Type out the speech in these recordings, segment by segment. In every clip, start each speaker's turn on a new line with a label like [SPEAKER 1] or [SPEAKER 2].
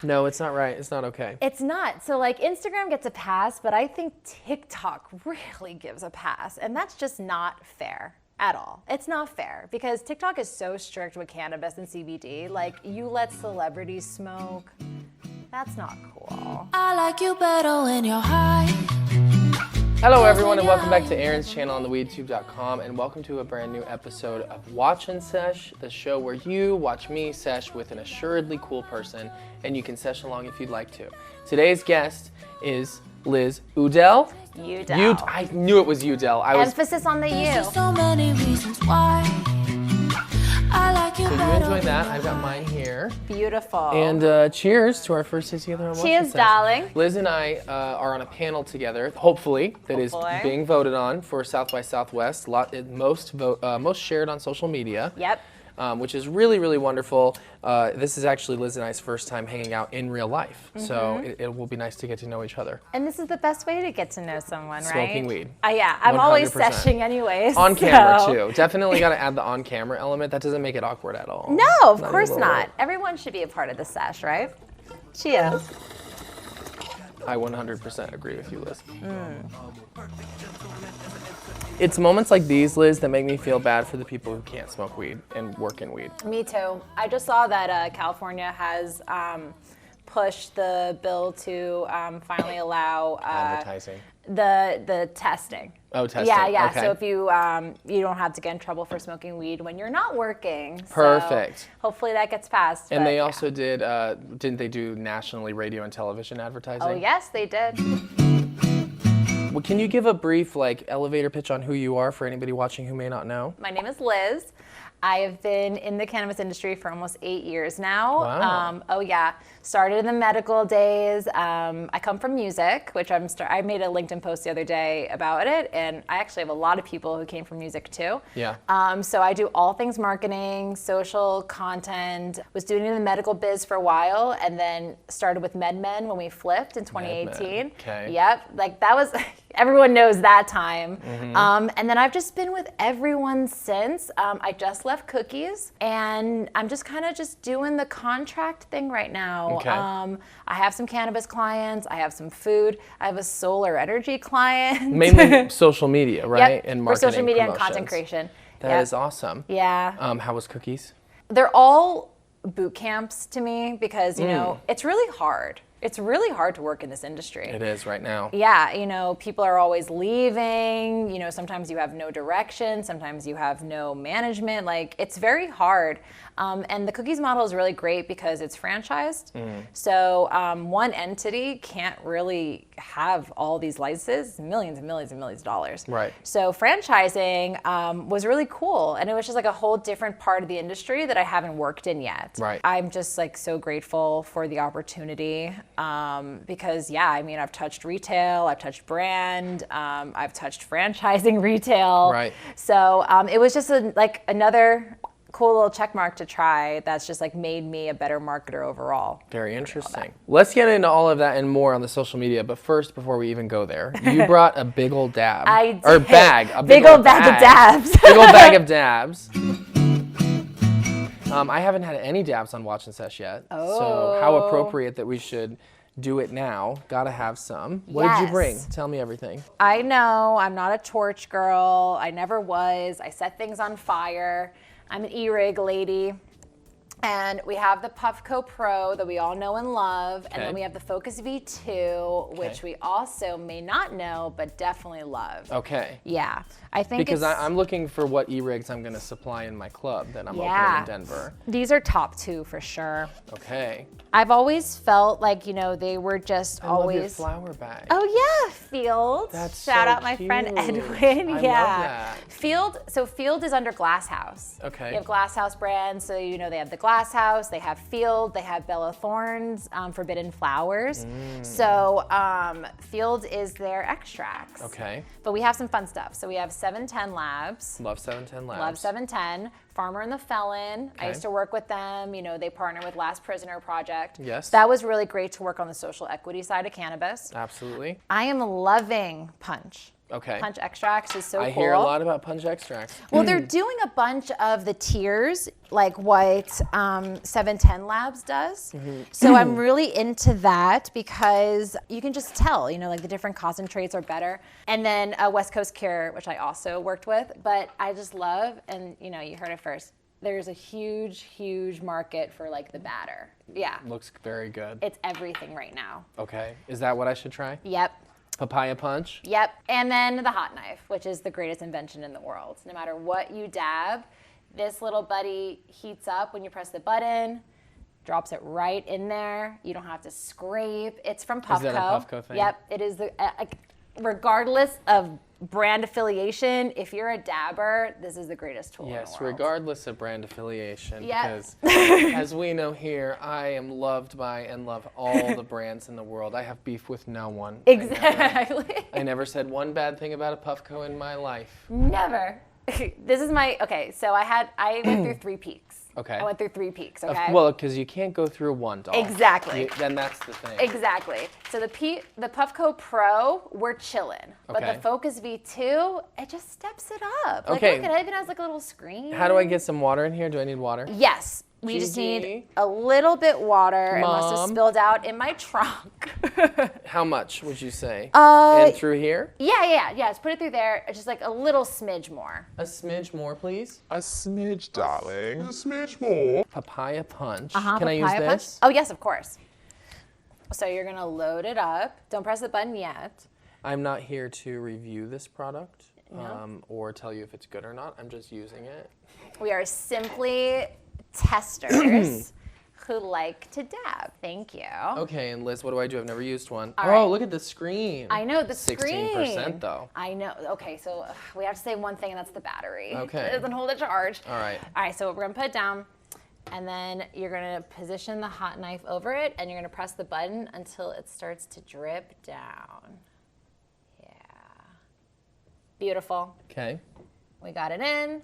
[SPEAKER 1] No, it's not right. It's not okay.
[SPEAKER 2] It's not. So like Instagram gets a pass, but I think TikTok really gives a pass. And that's just not fair at all. It's not fair because TikTok is so strict with cannabis and CBD. Like you let celebrities smoke. That's not cool.
[SPEAKER 3] I like you better when you're high.
[SPEAKER 1] Hello everyone and welcome back to Arend's channel on theweedtube.com and welcome to a brand new episode of Watch and Sesh, the show where you watch me sesh with an assuredly cool person and you can sesh along if you'd like to. Today's guest is Liz Udell.
[SPEAKER 2] Udell.
[SPEAKER 1] I knew it was Udell.
[SPEAKER 2] Emphasis on the U.
[SPEAKER 3] So many reasons why I like you
[SPEAKER 1] So you
[SPEAKER 3] better.
[SPEAKER 1] enjoy that. I've got mine here.
[SPEAKER 2] Beautiful.
[SPEAKER 1] And cheers to our first day together on Watch and
[SPEAKER 2] Cheers,
[SPEAKER 1] Sesh.
[SPEAKER 2] darling.
[SPEAKER 1] Liz and I are on a panel together, hopefully, that is being voted on for South by Southwest. Most shared on social media.
[SPEAKER 2] Yep.
[SPEAKER 1] Which is really, really wonderful. This is actually Liz and I's first time hanging out in real life, so it will be nice to get to know each other.
[SPEAKER 2] And this is the best way to get to know someone, right?
[SPEAKER 1] Smoking weed.
[SPEAKER 2] Yeah, I'm always
[SPEAKER 1] 100%.
[SPEAKER 2] seshing anyways.
[SPEAKER 1] On camera
[SPEAKER 2] so.
[SPEAKER 1] too. Definitely got to add the on-camera element. That doesn't make it awkward at all.
[SPEAKER 2] No, of
[SPEAKER 1] Not
[SPEAKER 2] course
[SPEAKER 1] even a little.
[SPEAKER 2] not. Everyone should be a part of the sesh, right? Cheers.
[SPEAKER 1] I 100% agree with you, Liz. It's moments like these, Liz, that make me feel bad for the people who can't smoke weed and work in weed.
[SPEAKER 2] Me too. I just saw that California has pushed the bill to finally allow
[SPEAKER 1] Advertising.
[SPEAKER 2] the testing.
[SPEAKER 1] Oh, testing.
[SPEAKER 2] Yeah.
[SPEAKER 1] Okay.
[SPEAKER 2] So if you you don't have to get in trouble for smoking weed when you're not working.
[SPEAKER 1] Perfect.
[SPEAKER 2] So hopefully that gets passed.
[SPEAKER 1] And
[SPEAKER 2] but,
[SPEAKER 1] they
[SPEAKER 2] yeah.
[SPEAKER 1] also didn't they do nationally radio and television advertising?
[SPEAKER 2] Oh yes, they did.
[SPEAKER 1] Well, can you give a brief elevator pitch on who you are for anybody watching who may not know?
[SPEAKER 2] My name is Liz. I have been in the cannabis industry for almost 8 years now.
[SPEAKER 1] Wow.
[SPEAKER 2] Oh yeah, started in the medical days. I come from music, which I made a LinkedIn post the other day about it, and I actually have a lot of people who came from music too.
[SPEAKER 1] Yeah.
[SPEAKER 2] So I do all things marketing, social content. Was doing it in the medical biz for a while, and then started with MedMen when we flipped in 2018.
[SPEAKER 1] MedMen, okay.
[SPEAKER 2] Yep, that was. Everyone knows that time.
[SPEAKER 1] Mm-hmm.
[SPEAKER 2] And then I've just been with everyone since. I just left cookies and I'm just kind of just doing the contract thing right now.
[SPEAKER 1] Okay.
[SPEAKER 2] I have some cannabis clients. I have some food. I have a solar energy client.
[SPEAKER 1] Mainly social media, right?
[SPEAKER 2] Yep,
[SPEAKER 1] And
[SPEAKER 2] for
[SPEAKER 1] marketing
[SPEAKER 2] social media
[SPEAKER 1] promotions.
[SPEAKER 2] and content creation.
[SPEAKER 1] That is awesome.
[SPEAKER 2] Yeah.
[SPEAKER 1] How was cookies?
[SPEAKER 2] They're all boot camps to me because, you know, it's really hard. It's really hard to work in this industry.
[SPEAKER 1] It is right now.
[SPEAKER 2] Yeah, people are always leaving. Sometimes you have no direction. Sometimes you have no management. It's very hard. And the cookies model is really great because it's franchised. So one entity can't really have all these licenses, millions and millions and millions of dollars.
[SPEAKER 1] Right.
[SPEAKER 2] So franchising was really cool. And it was just a whole different part of the industry that I haven't worked in yet.
[SPEAKER 1] Right.
[SPEAKER 2] I'm just so grateful for the opportunity. Because I've touched retail, I've touched brand, I've touched franchising retail.
[SPEAKER 1] Right.
[SPEAKER 2] So it was just another cool little check mark to try that's just made me a better marketer overall.
[SPEAKER 1] Very interesting. Let's get into all of that and more on the social media. But first, before we even go there, you brought a big old dab.
[SPEAKER 2] I did.
[SPEAKER 1] Or bag. A
[SPEAKER 2] big old bag of dabs.
[SPEAKER 1] Big old bag of dabs. I haven't had any dabs on Watch and Sesh yet. So how appropriate that we should do it now. Gotta have some. What did you bring? Tell me everything.
[SPEAKER 2] I know, I'm not a torch girl. I never was. I set things on fire. I'm an e-rig lady. And we have the Puffco Pro that we all know and love. And then we have the Focus V2, which we also may not know, but definitely love.
[SPEAKER 1] Okay.
[SPEAKER 2] Yeah. I think
[SPEAKER 1] Because I'm looking for what e-rigs I'm going to supply in my club that I'm opening in Denver.
[SPEAKER 2] These are top 2 for sure.
[SPEAKER 1] Okay.
[SPEAKER 2] I've always felt they were just
[SPEAKER 1] I
[SPEAKER 2] always.
[SPEAKER 1] love your flower bag.
[SPEAKER 2] Oh yeah, Field.
[SPEAKER 1] That's
[SPEAKER 2] Shout
[SPEAKER 1] so
[SPEAKER 2] out my friend
[SPEAKER 1] cute.
[SPEAKER 2] Edwin.
[SPEAKER 1] I
[SPEAKER 2] Yeah.
[SPEAKER 1] love that.
[SPEAKER 2] Field. So Field is under Glass House.
[SPEAKER 1] Okay.
[SPEAKER 2] They have Glass House brands. So they have the Glass House. They have Field. They have Bella Thorne's Forbidden Flowers. So Field is their extracts.
[SPEAKER 1] Okay.
[SPEAKER 2] But we have some fun stuff. So we have 710 Labs.
[SPEAKER 1] Love 710 Labs.
[SPEAKER 2] Love 710. Farmer and the Felon. I used to work with them. You know, they partner with Last Prisoner Project.
[SPEAKER 1] Yes.
[SPEAKER 2] That was really great to work on the social equity side of cannabis.
[SPEAKER 1] Absolutely.
[SPEAKER 2] I am loving Punch.
[SPEAKER 1] Okay.
[SPEAKER 2] Punch extracts is so cool.
[SPEAKER 1] I hear a lot about punch extracts.
[SPEAKER 2] Well, they're doing a bunch of the tiers, like what 710 Labs does. So I'm really into that because you can just tell, you know, like the different concentrates are better. And then West Coast Cure, which I also worked with, but I just love, and you know, you heard it first, there's a huge, huge market for like the batter. Yeah.
[SPEAKER 1] Looks very good.
[SPEAKER 2] It's everything right now.
[SPEAKER 1] Okay. Is that what I should try?
[SPEAKER 2] Yep.
[SPEAKER 1] Papaya punch?
[SPEAKER 2] Yep. And then the hot knife, which is the greatest invention in the world. No matter what you dab, this little buddy heats up when you press the button, drops it right in there. You don't have to scrape. It's from Puffco.
[SPEAKER 1] Is that a Puffco thing?
[SPEAKER 2] Yep. It is the regardless of brand affiliation, if you're a dabber, this is the greatest tool in the world.
[SPEAKER 1] Yes, regardless of brand affiliation.
[SPEAKER 2] Yep.
[SPEAKER 1] Because as we know here, I am loved by and love all the brands in the world. I have beef with no one.
[SPEAKER 2] Exactly.
[SPEAKER 1] I never said one bad thing about a Puffco in my life.
[SPEAKER 2] Never. This is my, okay, so I went through 3 peaks.
[SPEAKER 1] Okay.
[SPEAKER 2] I went through 3 peaks, okay?
[SPEAKER 1] Well, because you can't go through one dog.
[SPEAKER 2] Exactly.
[SPEAKER 1] Then that's the thing.
[SPEAKER 2] Exactly. So the Puffco Pro, we're chilling. But
[SPEAKER 1] Okay.
[SPEAKER 2] the Focus V2, it just steps it up.
[SPEAKER 1] Okay.
[SPEAKER 2] Like, look at it, even has like a little screen.
[SPEAKER 1] How do I get some water in here? Do I need water?
[SPEAKER 2] Yes. We just
[SPEAKER 1] Gigi?
[SPEAKER 2] need a little bit water. It must have
[SPEAKER 1] Mom?
[SPEAKER 2] spilled out in my trunk.
[SPEAKER 1] How much would you say?
[SPEAKER 2] Uh,
[SPEAKER 1] And through here?
[SPEAKER 2] Yeah. Just put it through there. Just like a little smidge more.
[SPEAKER 1] A smidge more, please.
[SPEAKER 4] A smidge, darling. A smidge more.
[SPEAKER 1] Papaya punch.
[SPEAKER 2] Can
[SPEAKER 1] Can I use this?
[SPEAKER 2] Oh, yes, of course. So you're going to load it up. Don't press the button yet.
[SPEAKER 1] I'm not here to review this product or tell you if it's good or not. I'm just using it.
[SPEAKER 2] We are simply testers who like to dab. Thank you.
[SPEAKER 1] Okay, and Liz, what do I do? I've never used one.
[SPEAKER 2] All
[SPEAKER 1] Oh,
[SPEAKER 2] right.
[SPEAKER 1] look at the screen.
[SPEAKER 2] I know, the screen.
[SPEAKER 1] 16% though.
[SPEAKER 2] I know. Okay, so we have to say one thing, and that's the battery.
[SPEAKER 1] Okay.
[SPEAKER 2] It doesn't hold a charge.
[SPEAKER 1] All right.
[SPEAKER 2] All right, so we're going to put it down, and then you're going to position the hot knife over it, and you're going to press the button until it starts to drip down. Yeah. Beautiful.
[SPEAKER 1] Okay.
[SPEAKER 2] We got it in.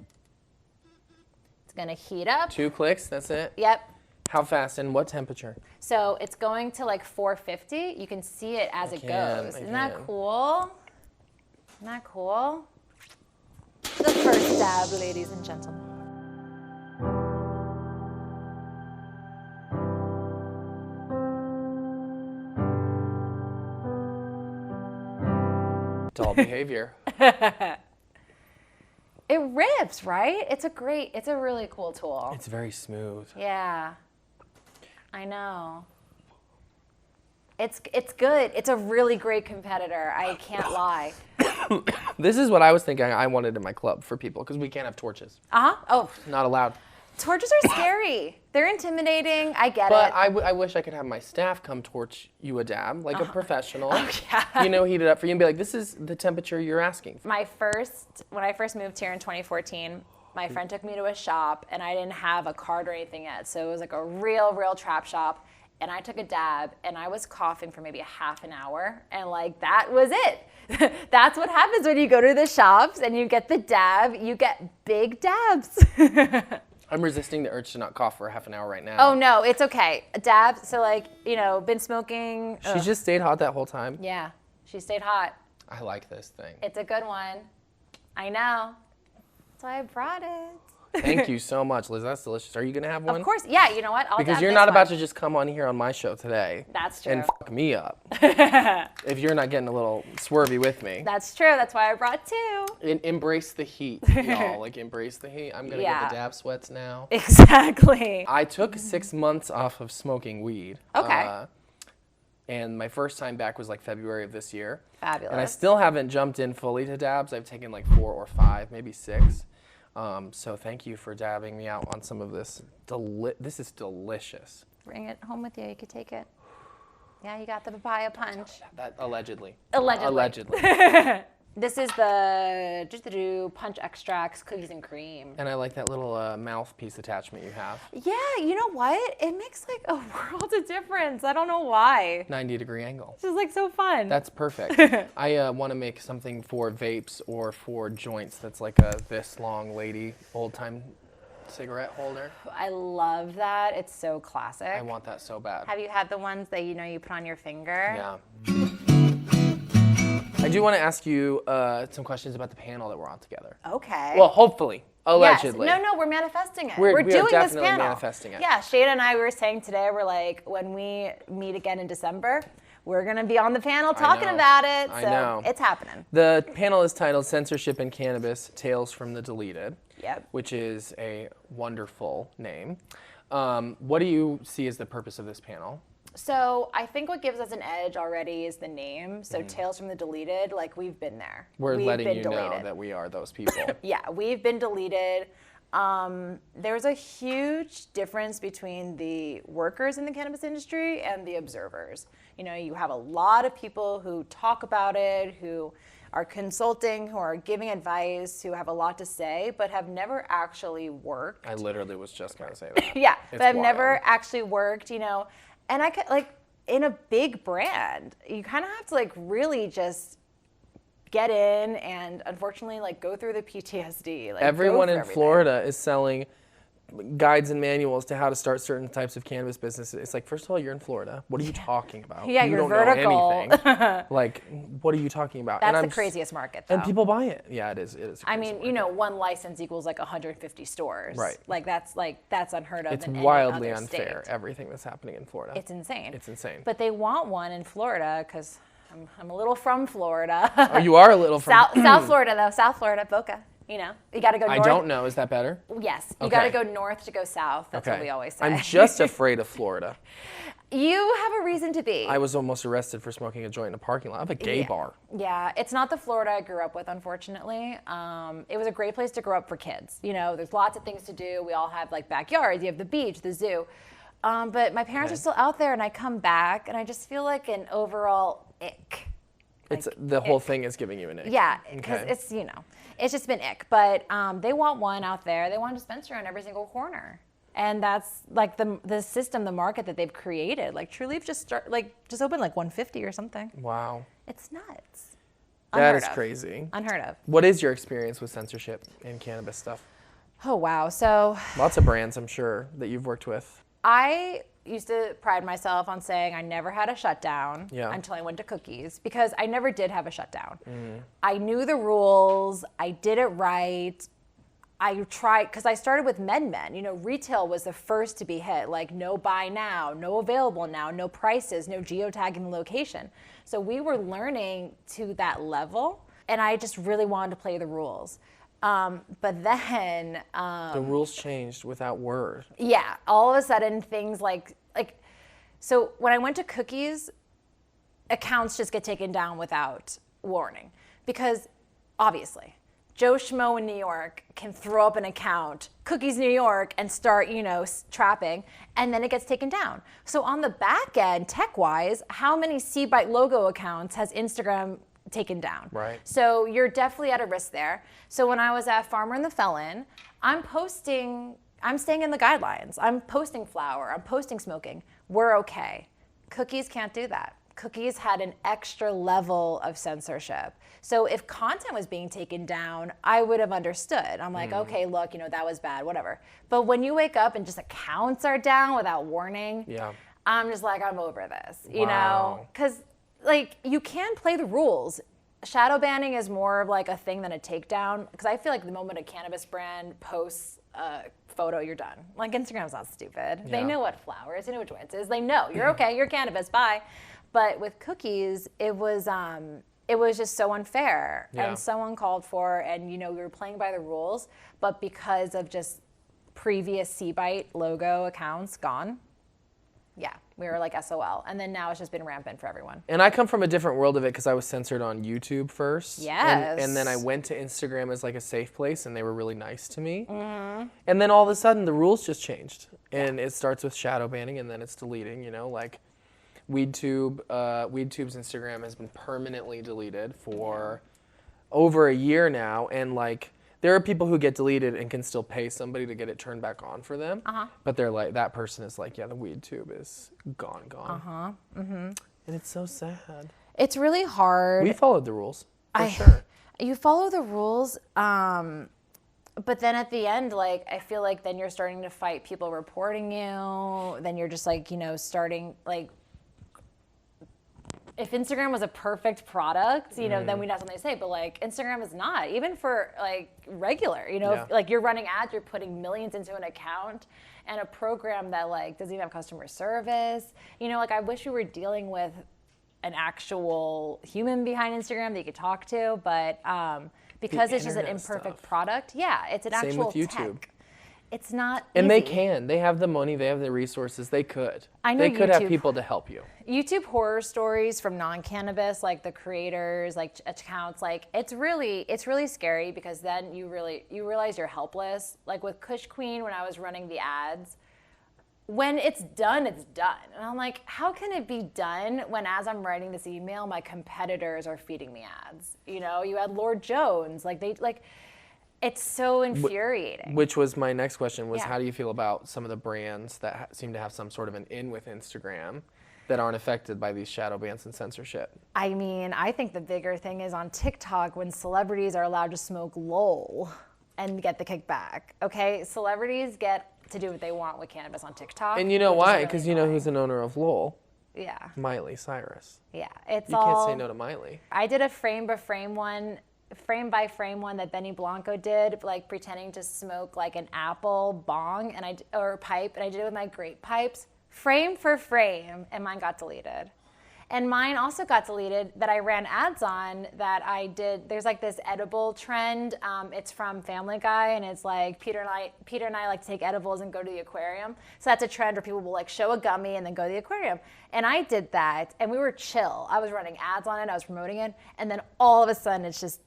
[SPEAKER 2] It's going to heat up.
[SPEAKER 1] 2 clicks, that's it?
[SPEAKER 2] Yep.
[SPEAKER 1] How fast and what temperature?
[SPEAKER 2] So it's going to like 450. You can see it as it goes. Isn't that cool? Isn't that cool? The first dab, ladies and gentlemen.
[SPEAKER 1] Doll behavior.
[SPEAKER 2] It rips, right? It's a really cool tool.
[SPEAKER 1] It's very smooth.
[SPEAKER 2] Yeah. I know. It's good. It's a really great competitor. I can't lie.
[SPEAKER 1] This is what I was thinking I wanted in my club for people, because we can't have torches.
[SPEAKER 2] Uh-huh. Oh,
[SPEAKER 1] Not allowed.
[SPEAKER 2] torches are scary. They're intimidating. I get
[SPEAKER 1] But
[SPEAKER 2] it.
[SPEAKER 1] I wish I could have my staff come torch you a dab, like a professional.
[SPEAKER 2] yeah.
[SPEAKER 1] You know, heat it up for you and be like, this is the temperature you're asking for.
[SPEAKER 2] When I first moved here in 2014, my friend took me to a shop, and I didn't have a card or anything yet. So it was like a real trap shop. And I took a dab, and I was coughing for maybe a half an hour. And like, that was it. That's what happens when you go to the shops and you get the dab. You get big dabs.
[SPEAKER 1] I'm resisting the urge to not cough for half an hour right now.
[SPEAKER 2] Oh, no, it's okay. A dab, so like, you know, been smoking.
[SPEAKER 1] She just stayed hot that whole time.
[SPEAKER 2] Yeah, she stayed hot.
[SPEAKER 1] I like this thing.
[SPEAKER 2] It's a good one. I know. That's why I brought it.
[SPEAKER 1] Thank you so much, Liz. That's delicious. Are you going to have one?
[SPEAKER 2] Of course. Yeah, you know what? I'll
[SPEAKER 1] Because
[SPEAKER 2] dab
[SPEAKER 1] you're
[SPEAKER 2] this
[SPEAKER 1] not about
[SPEAKER 2] one.
[SPEAKER 1] to just come on here on my show today.
[SPEAKER 2] That's true.
[SPEAKER 1] And fuck me up. If you're not getting a little swervy with me.
[SPEAKER 2] That's true. That's why I brought 2.
[SPEAKER 1] Embrace the heat, y'all. Like, embrace the heat. I'm going to get the dab sweats now.
[SPEAKER 2] Exactly.
[SPEAKER 1] I took 6 months off of smoking weed.
[SPEAKER 2] Okay.
[SPEAKER 1] And my first time back was like February of this year.
[SPEAKER 2] Fabulous.
[SPEAKER 1] And I still haven't jumped in fully to dabs. I've taken like 4 or 5, maybe 6. So thank you for dabbing me out on some of this. This is delicious.
[SPEAKER 2] Bring it home with you. You could take it. Yeah, you got the papaya punch.
[SPEAKER 1] That allegedly.
[SPEAKER 2] Allegedly. This is the punch extracts, cookies and cream.
[SPEAKER 1] And I like that little mouthpiece attachment you have.
[SPEAKER 2] Yeah, you know what? It makes like a world of difference. I don't know why.
[SPEAKER 1] 90-degree angle.
[SPEAKER 2] It's just like so fun.
[SPEAKER 1] That's perfect. I want to make something for vapes or for joints that's like a this long lady, old time cigarette holder.
[SPEAKER 2] I love that. It's so classic.
[SPEAKER 1] I want that so bad.
[SPEAKER 2] Have you had the ones that you put on your finger?
[SPEAKER 1] Yeah. I do want to ask you some questions about the panel that we're on together.
[SPEAKER 2] Okay.
[SPEAKER 1] Well, hopefully. Allegedly.
[SPEAKER 2] Yes. No, we're manifesting it.
[SPEAKER 1] We are
[SPEAKER 2] doing this
[SPEAKER 1] definitely
[SPEAKER 2] panel.
[SPEAKER 1] manifesting it.
[SPEAKER 2] Yeah, Shayna and I were saying today, we're like, when we meet again in December, we're going to be on the panel talking about it. So
[SPEAKER 1] I know.
[SPEAKER 2] It's happening.
[SPEAKER 1] The panel is titled Censorship in Cannabis, Tales from the Deleted.
[SPEAKER 2] Yep.
[SPEAKER 1] Which is a wonderful name. What do you see as the purpose of this panel?
[SPEAKER 2] So I think what gives us an edge already is the name. So Tales from the Deleted, like we've been there.
[SPEAKER 1] We're
[SPEAKER 2] We've
[SPEAKER 1] letting
[SPEAKER 2] been
[SPEAKER 1] you
[SPEAKER 2] deleted.
[SPEAKER 1] know that we are those people.
[SPEAKER 2] Yeah, we've been deleted. There's a huge difference between the workers in the cannabis industry and the observers. You have a lot of people who talk about it, who are consulting, who are giving advice, who have a lot to say, but have never actually worked.
[SPEAKER 1] I literally was just going to say that.
[SPEAKER 2] Yeah,
[SPEAKER 1] It's
[SPEAKER 2] but have
[SPEAKER 1] wild.
[SPEAKER 2] never actually worked, And I could, in a big brand, you kind of have to, really just get in and, unfortunately, go through the PTSD.
[SPEAKER 1] Everyone in Florida is selling guides and manuals to how to start certain types of cannabis businesses. It's like, first of all, you're in Florida. What are you talking about?
[SPEAKER 2] Yeah,
[SPEAKER 1] you
[SPEAKER 2] you're
[SPEAKER 1] don't
[SPEAKER 2] vertical.
[SPEAKER 1] know anything. What are you talking about?
[SPEAKER 2] That's the craziest market, though.
[SPEAKER 1] And people buy it. Yeah, it is. It is.
[SPEAKER 2] I mean, one license equals 150 stores.
[SPEAKER 1] Right.
[SPEAKER 2] That's unheard of.
[SPEAKER 1] It's
[SPEAKER 2] in
[SPEAKER 1] wildly
[SPEAKER 2] any other
[SPEAKER 1] unfair.
[SPEAKER 2] state.
[SPEAKER 1] Everything that's happening in Florida.
[SPEAKER 2] It's insane.
[SPEAKER 1] It's insane.
[SPEAKER 2] But they want one in Florida because I'm a little from Florida.
[SPEAKER 1] Oh, you are a little from
[SPEAKER 2] South Florida, though. South Florida, Boca. You got to go north.
[SPEAKER 1] I don't know. Is that better?
[SPEAKER 2] Yes. You
[SPEAKER 1] Okay.
[SPEAKER 2] got to go north to go south. That's what we always say.
[SPEAKER 1] I'm just afraid of Florida.
[SPEAKER 2] You have a reason to be.
[SPEAKER 1] I was almost arrested for smoking a joint in a parking lot of a gay bar.
[SPEAKER 2] Yeah, it's not the Florida I grew up with, unfortunately. It was a great place to grow up for kids. There's lots of things to do. We all have backyards. You have the beach, the zoo. But my parents are still out there, and I come back, and I just feel like an overall ick.
[SPEAKER 1] It's the whole thing is giving you an ick.
[SPEAKER 2] Yeah, because it's it's just been ick. But they want one out there. They want a dispensary on every single corner, and that's the system, the market that they've created. True Leaf just opened 150 or something.
[SPEAKER 1] Wow.
[SPEAKER 2] It's nuts.
[SPEAKER 1] That is crazy.
[SPEAKER 2] Unheard of.
[SPEAKER 1] What is your experience with censorship in cannabis stuff?
[SPEAKER 2] Oh wow. So
[SPEAKER 1] Lots of brands, I'm sure, that you've worked with.
[SPEAKER 2] I used to pride myself on saying I never had a shutdown until I went to Cookies, because I never did have a shutdown. I knew the rules. I did it right. I tried, because I started with MedMen. Retail was the first to be hit. No buy now, no available now, no prices, no geotagging location. So we were learning to that level, and I just really wanted to play the rules. But then
[SPEAKER 1] The rules changed without word.
[SPEAKER 2] yeah, all of a sudden things so when I went to Cookies, accounts just get taken down without warning, because obviously Joe Schmo in New York can throw up an account, Cookies New York, and start trapping, and then it gets taken down. So on the back end, tech wise, how many C-Byte logo accounts has Instagram taken down?
[SPEAKER 1] Right.
[SPEAKER 2] So you're definitely at a risk there. So when I was at Farmer and the Felon, I'm staying in the guidelines. I'm posting flower, I'm posting smoking. We're okay. Cookies can't do that. Cookies had an extra level of censorship. So if content was being taken down, I would have understood. I'm like, okay, look, that was bad, whatever. But when you wake up and just accounts are down without warning, I'm just like, I'm over this, Because you can play the rules. Shadow banning is more of a thing than a takedown, because I feel like the moment a cannabis brand posts a photo, you're done. Instagram's not stupid. They know what flower is, they know what joints is. They know you're okay, you're cannabis, bye. But with Cookies, it was just so unfair and so uncalled for, and we were playing by the rules, but because of just previous C-Byte logo accounts gone, we were SOL. And then now it's just been rampant for everyone.
[SPEAKER 1] And I come from a different world of it, because I was censored on YouTube first.
[SPEAKER 2] Yes.
[SPEAKER 1] And then I went to Instagram as a safe place, and they were really nice to me. And then all of a sudden, the rules just changed. And it starts with shadow banning, and then it's deleting, WeedTube's Instagram has been permanently deleted for over a year now, and there are people who get deleted and can still pay somebody to get it turned back on for them. But they're that person is the WeedTube is gone. And it's so sad.
[SPEAKER 2] It's really hard.
[SPEAKER 1] We followed the rules, for sure.
[SPEAKER 2] You follow the rules. But then at the end, like, I feel like then you're starting to fight people reporting you. Then you're just like, starting like, if Instagram was a perfect product, then we'd have something to say. But like, Instagram is not, even for like regular, if, like you're running ads, you're putting millions into an account and a program that like doesn't even have customer service. Like I wish we were dealing with an actual human behind Instagram that you could talk to, but because it's just an imperfect product, it's an
[SPEAKER 1] Same
[SPEAKER 2] actual
[SPEAKER 1] with YouTube.
[SPEAKER 2] tech. It's not
[SPEAKER 1] And
[SPEAKER 2] easy.
[SPEAKER 1] they have the money, they have the resources, they could.
[SPEAKER 2] I know
[SPEAKER 1] they could have
[SPEAKER 2] YouTube-
[SPEAKER 1] people to help you.
[SPEAKER 2] YouTube horror stories from non-cannabis, like the creators, like accounts, like it's really scary because then you realize you're helpless. Like with Kush Queen, when I was running the ads, when it's done, it's done. And I'm like, how can it be done when as I'm writing this email, my competitors are feeding me ads? You had Lord Jones, it's so infuriating.
[SPEAKER 1] Which was my next question was,
[SPEAKER 2] Yeah.
[SPEAKER 1] how do you feel about some of the brands that seem to have some sort of an in with Instagram that aren't affected by these shadow bans and censorship?
[SPEAKER 2] I mean, I think the bigger thing is on TikTok when celebrities are allowed to smoke lol and get the kickback. Okay, celebrities get to do what they want with cannabis on TikTok.
[SPEAKER 1] And you know
[SPEAKER 2] which is
[SPEAKER 1] why?
[SPEAKER 2] really
[SPEAKER 1] Because
[SPEAKER 2] annoying.
[SPEAKER 1] who's an owner of Lowell?
[SPEAKER 2] Yeah,
[SPEAKER 1] Miley Cyrus.
[SPEAKER 2] yeah. It's
[SPEAKER 1] You
[SPEAKER 2] all.
[SPEAKER 1] can't say no to Miley.
[SPEAKER 2] I did a frame by frame one that Benny Blanco did, like pretending to smoke like an apple bong or pipe, and I did it with my grape pipes, frame for frame, and mine got deleted. And mine also got deleted that I ran ads on that I did. There's like this edible trend. It's from Family Guy, and it's like Peter and I like to take edibles and go to the aquarium. So that's a trend where people will like show a gummy and then go to the aquarium. And I did that, and we were chill. I was running ads on it. I was promoting it, and then all of a sudden it's just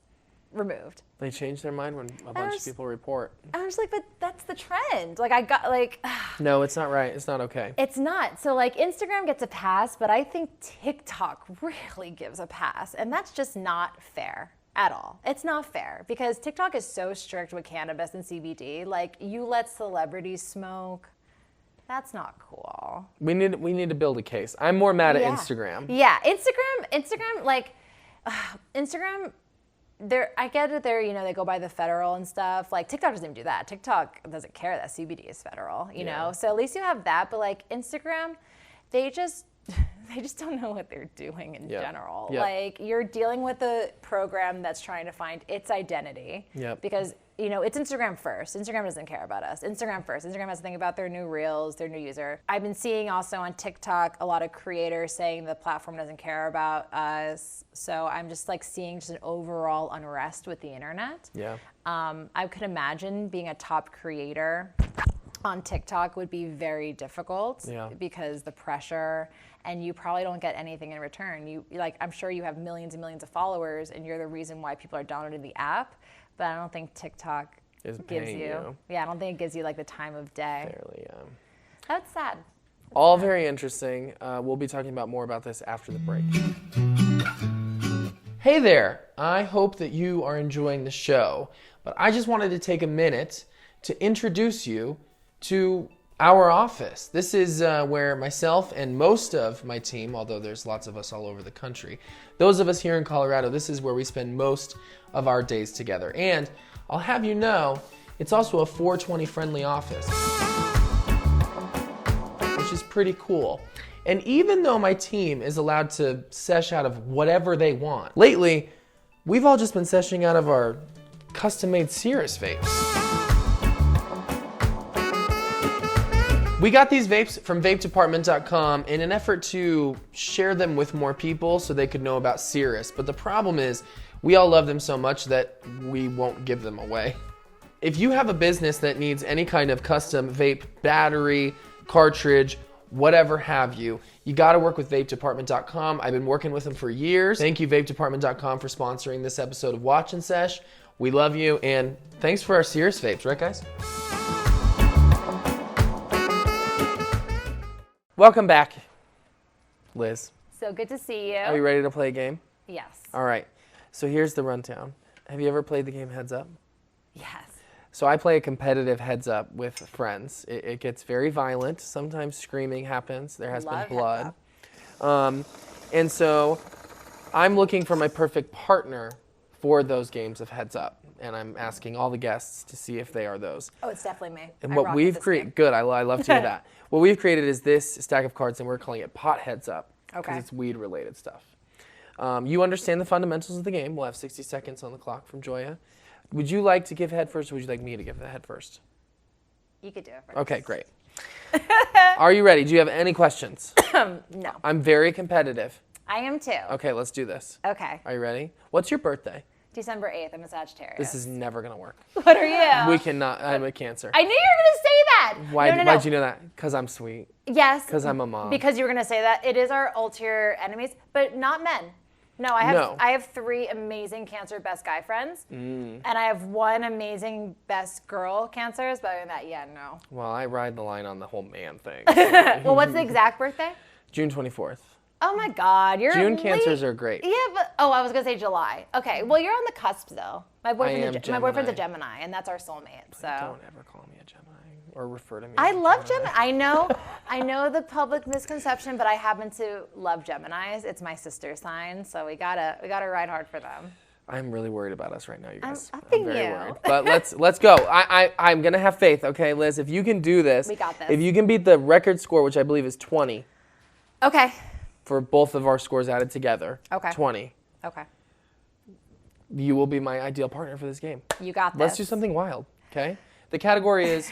[SPEAKER 2] removed.
[SPEAKER 1] They change their mind when a bunch of people report.
[SPEAKER 2] I was like, but that's the trend. Like I got like.
[SPEAKER 1] No, it's not right. It's not okay.
[SPEAKER 2] It's not. So like Instagram gets a pass, but I think TikTok really gives a pass. And that's just not fair at all. It's not fair because TikTok is so strict with cannabis and CBD. Like you let celebrities smoke. That's not cool.
[SPEAKER 1] We need to build a case. I'm more mad at
[SPEAKER 2] Yeah.
[SPEAKER 1] Instagram.
[SPEAKER 2] Yeah, Instagram like Instagram I get it. They go by the federal and stuff. Like TikTok doesn't even do that. TikTok doesn't care that CBD is federal, you know? So at least you have that. But like Instagram, they just don't know what they're doing in general.
[SPEAKER 1] Yep.
[SPEAKER 2] Like you're dealing with a program that's trying to find its identity.
[SPEAKER 1] Yep.
[SPEAKER 2] Because, it's Instagram first. Instagram doesn't care about us. Instagram first. Instagram has to think about their new reels, their new user. I've been seeing also on TikTok a lot of creators saying the platform doesn't care about us. So I'm just like seeing just an overall unrest with the internet.
[SPEAKER 1] Yeah.
[SPEAKER 2] I could imagine being a top creator on TikTok would be very difficult because the pressure, and you probably don't get anything in return. I'm sure you have millions and millions of followers and you're the reason why people are downloading the app, but I don't think TikTok
[SPEAKER 1] Isn't
[SPEAKER 2] gives
[SPEAKER 1] paying
[SPEAKER 2] you. Yeah, I don't think it gives you like the time of day.
[SPEAKER 1] Fairly,
[SPEAKER 2] That's sad.
[SPEAKER 1] All very interesting. We'll be talking about more about this after the break. Hey there. I hope that you are enjoying the show, but I just wanted to take a minute to introduce you to our office. This is where myself and most of my team, although there's lots of us all over the country, those of us here in Colorado, this is where we spend most of our days together. And I'll have you know, it's also a 420 friendly office, which is pretty cool. And even though my team is allowed to sesh out of whatever they want, lately, we've all just been seshing out of our custom-made Cirrus vapes. We got these vapes from vapedepartment.com in an effort to share them with more people so they could know about Cirrus. But the problem is, we all love them so much that we won't give them away. If you have a business that needs any kind of custom vape battery, cartridge, whatever have you, you gotta work with vapedepartment.com. I've been working with them for years. Thank you, vapedepartment.com, for sponsoring this episode of Watch and Sesh. We love you, and thanks for our Cirrus vapes, right guys? Welcome back, Liz.
[SPEAKER 2] So good to see you.
[SPEAKER 1] Are you ready to play a game?
[SPEAKER 2] Yes.
[SPEAKER 1] All right. So here's the rundown. Have you ever played the game Heads Up?
[SPEAKER 2] Yes.
[SPEAKER 1] So I play a competitive Heads Up with friends. It gets very violent. Sometimes screaming happens. There has
[SPEAKER 2] Love
[SPEAKER 1] been blood.
[SPEAKER 2] Heads Up.
[SPEAKER 1] And so I'm looking for my perfect partner for those games of Heads Up. and I'm asking all the guests to see if they are those.
[SPEAKER 2] Oh, it's definitely me.
[SPEAKER 1] And
[SPEAKER 2] I
[SPEAKER 1] what
[SPEAKER 2] rock
[SPEAKER 1] we've
[SPEAKER 2] with this
[SPEAKER 1] created,
[SPEAKER 2] game.
[SPEAKER 1] good, I love to hear that. What we've created is this stack of cards, and we're calling it Pot Heads Up.
[SPEAKER 2] Okay.
[SPEAKER 1] Because it's weed-related stuff. You understand the fundamentals of the game. We'll have 60 seconds on the clock from Joya. Would you like to give head first, or would you like me to give the head first?
[SPEAKER 2] You could do it first.
[SPEAKER 1] Okay, great. Are you ready? Do you have any questions?
[SPEAKER 2] No.
[SPEAKER 1] I'm very competitive.
[SPEAKER 2] I am too.
[SPEAKER 1] Okay, let's do this.
[SPEAKER 2] Okay.
[SPEAKER 1] Are you ready? What's your birthday?
[SPEAKER 2] December 8th. I'm a Sagittarius.
[SPEAKER 1] This is never going to work.
[SPEAKER 2] What are you?
[SPEAKER 1] We cannot. I'm a Cancer.
[SPEAKER 2] I knew you were going to say that.
[SPEAKER 1] Why,
[SPEAKER 2] No.
[SPEAKER 1] Why'd you know that? Because I'm sweet.
[SPEAKER 2] Yes.
[SPEAKER 1] Because I'm a mom.
[SPEAKER 2] Because you were going to say that. It is our ulterior enemies, but not men. No, I have 3 amazing Cancer best guy friends, and I have 1 amazing best girl Cancers, but other than that, yeah, no.
[SPEAKER 1] Well, I ride the line on the whole man thing.
[SPEAKER 2] Well, what's the exact birthday?
[SPEAKER 1] June 24th.
[SPEAKER 2] Oh my God, you're
[SPEAKER 1] June
[SPEAKER 2] late.
[SPEAKER 1] Cancers are great.
[SPEAKER 2] Yeah, but I was gonna say July. Okay, well you're on the cusp though. My boyfriend's
[SPEAKER 1] Gemini.
[SPEAKER 2] a Gemini, and that's our soulmate. So
[SPEAKER 1] Don't ever call me a Gemini or refer to me.
[SPEAKER 2] I
[SPEAKER 1] as a
[SPEAKER 2] love Gemini. I know the public misconception, but I happen to love Geminis. It's my sister sign, so we gotta ride hard for them.
[SPEAKER 1] I'm really worried about us right now, you guys.
[SPEAKER 2] I'm upping
[SPEAKER 1] very
[SPEAKER 2] you.
[SPEAKER 1] worried. But let's go. I'm gonna have faith, okay, Liz? If you can do this,
[SPEAKER 2] We got this.
[SPEAKER 1] If you can beat the record score, which I believe is 20,
[SPEAKER 2] Okay.
[SPEAKER 1] for both of our scores added together.
[SPEAKER 2] Okay.
[SPEAKER 1] 20.
[SPEAKER 2] Okay.
[SPEAKER 1] You will be my ideal partner for this game.
[SPEAKER 2] You got this.
[SPEAKER 1] Let's do something wild, okay? The category is